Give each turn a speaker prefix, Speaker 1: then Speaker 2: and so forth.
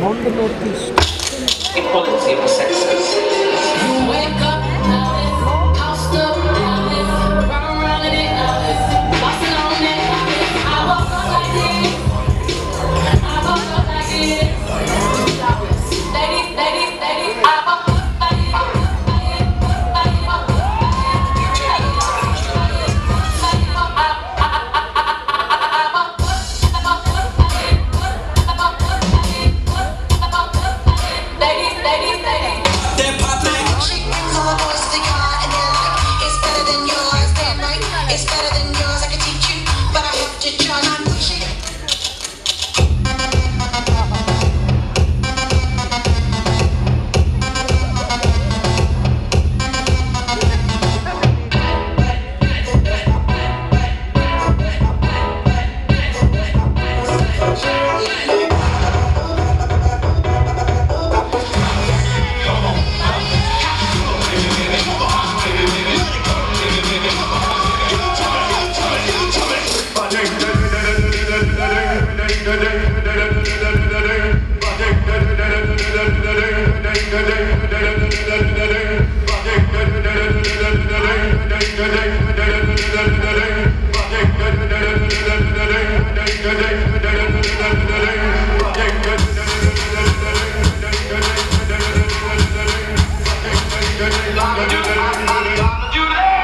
Speaker 1: on the northeast.
Speaker 2: Equality of the sexes.
Speaker 3: You wake up, housed up, run around in it, bossing on it. I woke up like this. I woke up like this. Ladies, ladies, ladies. I woke up like this. Ladies, ladies, ladies.
Speaker 4: They're popping.
Speaker 5: She brings all the boys to the car and they're like, it's better than yours. They're like, it's better than yours. I can teach you, but I have to try. I'm pushing.
Speaker 6: Do that.